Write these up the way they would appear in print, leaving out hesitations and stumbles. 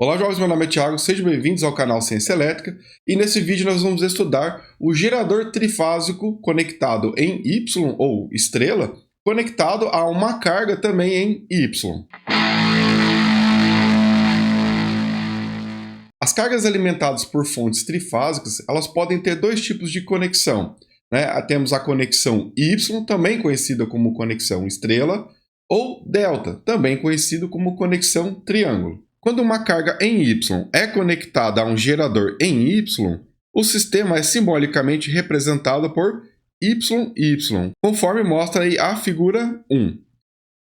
Olá jovens, meu nome é Thiago, sejam bem-vindos ao canal Ciência Elétrica e nesse vídeo nós vamos estudar o gerador trifásico conectado em Y ou estrela, conectado a uma carga também em Y. As cargas alimentadas por fontes trifásicas, elas podem ter dois tipos de conexão, né? Temos a conexão Y, também conhecida como conexão estrela, ou delta, também conhecido como conexão triângulo. Quando uma carga em Y é conectada a um gerador em Y, o sistema é simbolicamente representado por YY, conforme mostra aí a figura 1.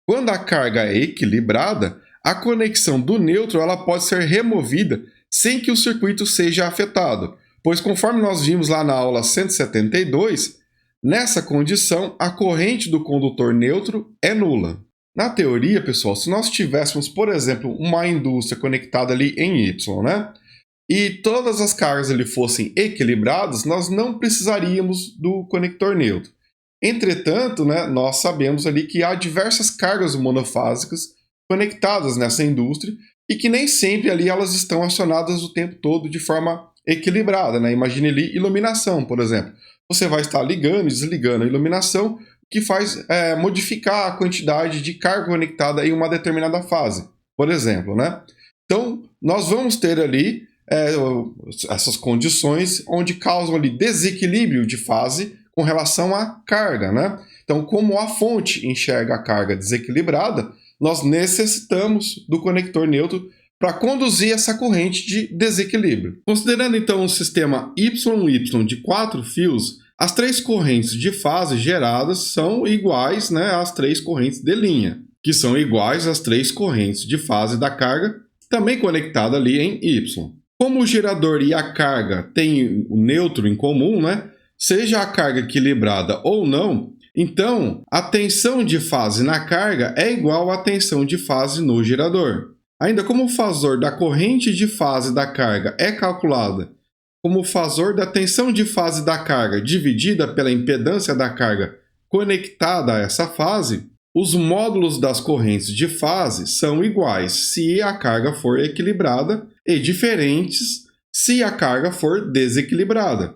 Quando a carga é equilibrada, a conexão do neutro ela pode ser removida sem que o circuito seja afetado, pois conforme nós vimos lá na aula 172, nessa condição a corrente do condutor neutro é nula. Na teoria, pessoal, se nós tivéssemos, por exemplo, uma indústria conectada ali em Y, né? E todas as cargas ali fossem equilibradas, nós não precisaríamos do conector neutro. Entretanto, né, nós sabemos ali que há diversas cargas monofásicas conectadas nessa indústria e que nem sempre ali elas estão acionadas o tempo todo de forma equilibrada, né? Imagine ali iluminação, por exemplo. Você vai estar ligando e desligando a iluminação, que faz modificar a quantidade de carga conectada em uma determinada fase, por exemplo, né? Então, nós vamos ter ali essas condições onde causam ali desequilíbrio de fase com relação à carga, né? Então, como a fonte enxerga a carga desequilibrada, nós necessitamos do conector neutro para conduzir essa corrente de desequilíbrio. Considerando então um sistema YY de 4 fios, as três correntes de fase geradas são iguais, né, às três correntes de linha, que são iguais às três correntes de fase da carga, também conectada ali em Y. Como o gerador e a carga têm o neutro em comum, né, seja a carga equilibrada ou não, então a tensão de fase na carga é igual à tensão de fase no gerador. Ainda como o fasor da corrente de fase da carga é calculada como o fasor da tensão de fase da carga dividida pela impedância da carga conectada a essa fase, os módulos das correntes de fase são iguais se a carga for equilibrada e diferentes se a carga for desequilibrada.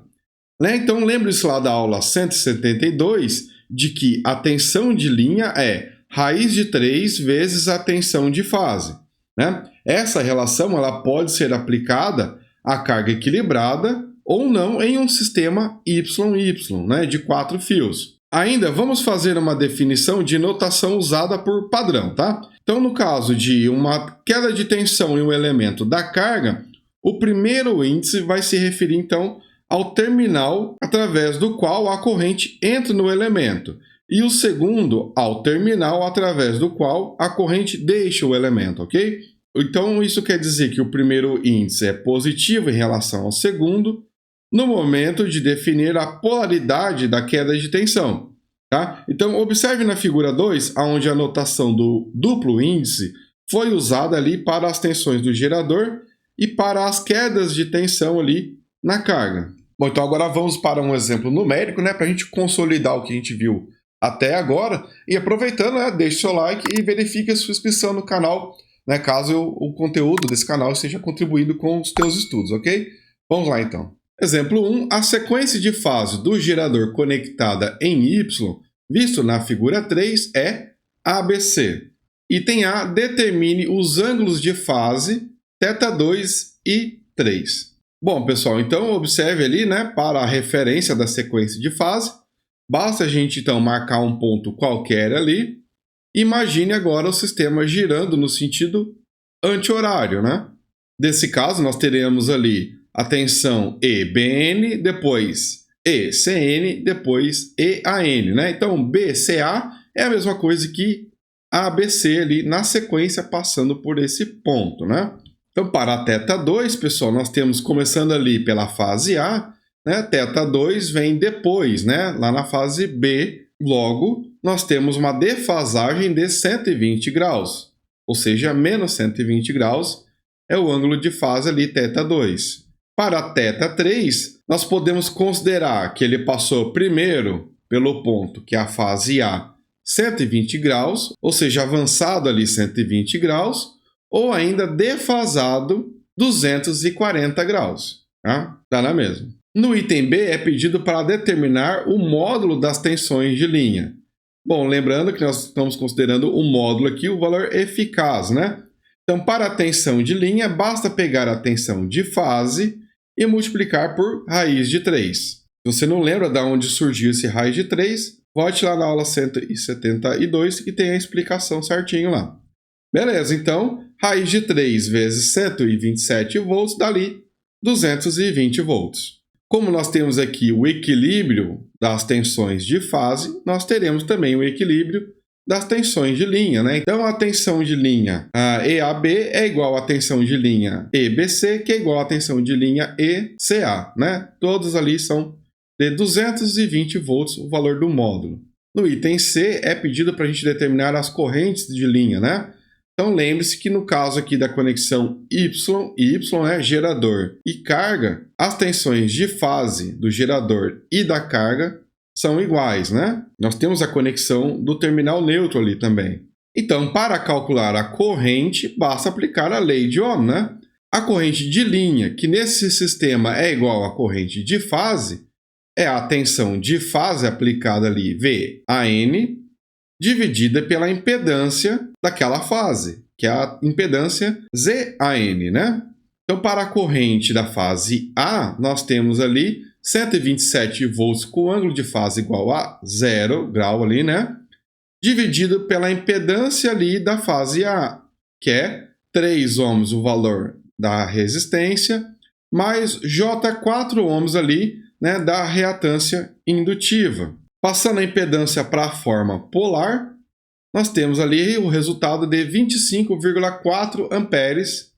Né? Então lembre-se lá da aula 172 de que a tensão de linha é raiz de 3 vezes a tensão de fase. Né? Essa relação ela pode ser aplicada à carga equilibrada ou não em um sistema YY, né, de 4 fios. Ainda vamos fazer uma definição de notação usada por padrão, tá? Então, no caso de uma queda de tensão em um elemento da carga, o primeiro índice vai se referir, então, ao terminal através do qual a corrente entra no elemento, e o segundo ao terminal através do qual a corrente deixa o elemento, ok? Então, isso quer dizer que o primeiro índice é positivo em relação ao segundo, no momento de definir a polaridade da queda de tensão. Tá? Então, observe na figura 2, onde a notação do duplo índice foi usada ali para as tensões do gerador e para as quedas de tensão ali na carga. Bom, então agora vamos para um exemplo numérico, né, para a gente consolidar o que a gente viu até agora. E aproveitando, né, deixe seu like e verifique a sua inscrição no canal, né, caso o conteúdo desse canal esteja contribuindo com os teus estudos, ok? Vamos lá então. Exemplo 1. A sequência de fase do gerador conectada em Y, visto na figura 3, é ABC. Item A. Determine os ângulos de fase θ2 e 3. Bom, pessoal, então observe ali, né, para a referência da sequência de fase, basta a gente então marcar um ponto qualquer ali. Imagine agora o sistema girando no sentido anti-horário, né? Nesse caso, nós teremos ali a tensão EBN, depois ECN, depois EAN, né? Então, BCA é a mesma coisa que ABC ali na sequência passando por esse ponto, né? Então, para a θ2, pessoal, nós temos começando ali pela fase A, né? θ2 vem depois, né? Lá na fase B, logo, nós temos uma defasagem de 120 graus, ou seja, menos 120 graus é o ângulo de fase ali, θ2. Para θ3, nós podemos considerar que ele passou primeiro pelo ponto que é a fase A, 120 graus, ou seja, avançado ali 120 graus, ou ainda defasado 240 graus. Tá? Dá na mesma. No item B é pedido para determinar o módulo das tensões de linha. Bom, lembrando que nós estamos considerando o módulo aqui, o valor eficaz, né? Então, para a tensão de linha, basta pegar a tensão de fase e multiplicar por raiz de 3. Se você não lembra de onde surgiu esse raiz de 3, volte lá na aula 172 que tem a explicação certinho lá. Beleza, então, raiz de 3 vezes 127 volts, dali 220 volts. Como nós temos aqui o equilíbrio das tensões de fase, nós teremos também o equilíbrio das tensões de linha, né? Então, a tensão de linha EAB é igual à tensão de linha EBC, que é igual à tensão de linha ECA, né? Todos ali são de 220 volts o valor do módulo. No item C é pedido para a gente determinar as correntes de linha, né? Então, lembre-se que no caso aqui da conexão Y é gerador e carga, as tensões de fase do gerador e da carga são iguais, né? Nós temos a conexão do terminal neutro ali também. Então, para calcular a corrente, basta aplicar a lei de Ohm, né? A corrente de linha, que nesse sistema é igual à corrente de fase, é a tensão de fase aplicada ali, VAN, dividida pela impedância daquela fase, que é a impedância ZAN, né? Então, para a corrente da fase A, nós temos ali 127 volts com ângulo de fase igual a 0 grau ali, né? Dividido pela impedância ali da fase A, que é 3 ohms o valor da resistência, mais J4 ohms ali, né, da reatância indutiva. Passando a impedância para a forma polar, nós temos ali o resultado de 25,4 amperes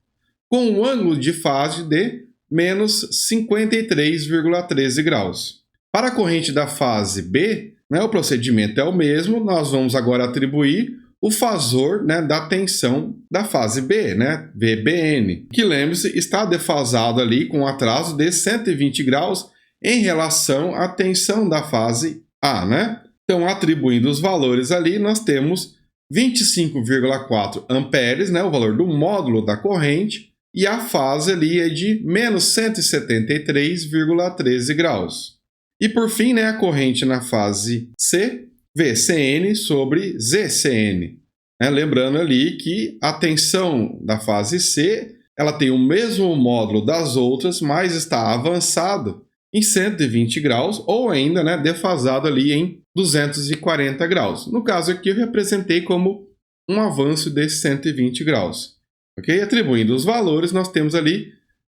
com um ângulo de fase de menos 53,13 graus. Para a corrente da fase B, né, o procedimento é o mesmo, nós vamos agora atribuir o fasor, né, da tensão da fase B, né, VBN, que, lembre-se, está defasado ali com um atraso de 120 graus em relação à tensão da fase A, né? Então, atribuindo os valores ali, nós temos 25,4 amperes, né, o valor do módulo da corrente, e a fase ali é de menos 173,13 graus. E por fim, né, a corrente na fase C, VCN sobre ZCN. Lembrando ali que a tensão da fase C, ela tem o mesmo módulo das outras, mas está avançado em 120 graus, ou ainda, né, defasado ali em 240 graus. No caso aqui, eu representei como um avanço de 120 graus. Okay? Atribuindo os valores, nós temos ali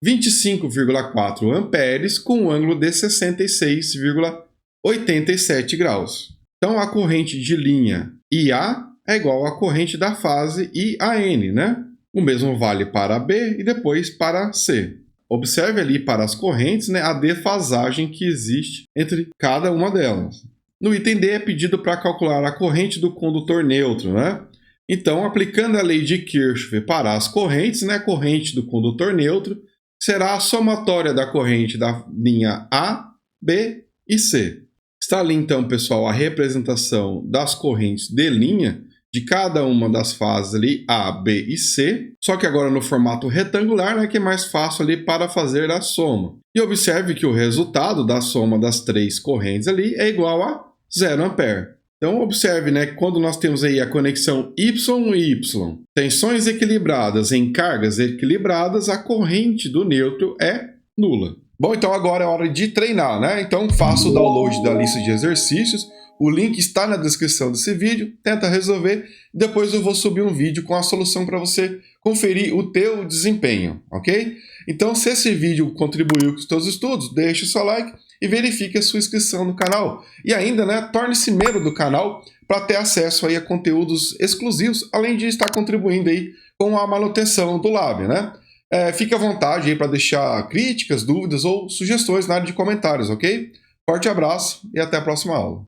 25,4 amperes com um ângulo de 66,87 graus. Então, a corrente de linha IA é igual à corrente da fase IAN, né? O mesmo vale para B e depois para C. Observe ali para as correntes, né, a defasagem que existe entre cada uma delas. No item D é pedido para calcular a corrente do condutor neutro, né? Então, aplicando a lei de Kirchhoff para as correntes, né, a corrente do condutor neutro será a somatória da corrente da linha A, B e C. Está ali então, pessoal, a representação das correntes de linha de cada uma das fases ali, A, B e C, só que agora no formato retangular, né, que é mais fácil ali para fazer a soma. E observe que o resultado da soma das três correntes ali é igual a 0 ampere. Então observe, né, que quando nós temos aí a conexão Y e Y, tensões equilibradas em cargas equilibradas, a corrente do neutro é nula. Bom, então agora é hora de treinar, né? Então faça o download da lista de exercícios. O link está na descrição desse vídeo, tenta resolver, depois eu vou subir um vídeo com a solução para você conferir o teu desempenho, ok? Então, se esse vídeo contribuiu com os teus estudos, deixe o seu like e verifique a sua inscrição no canal. E ainda, né, torne-se membro do canal para ter acesso aí a conteúdos exclusivos, além de estar contribuindo aí com a manutenção do Lab, né? Fique à vontade aí para deixar críticas, dúvidas ou sugestões na área de comentários, ok? Forte abraço e até a próxima aula.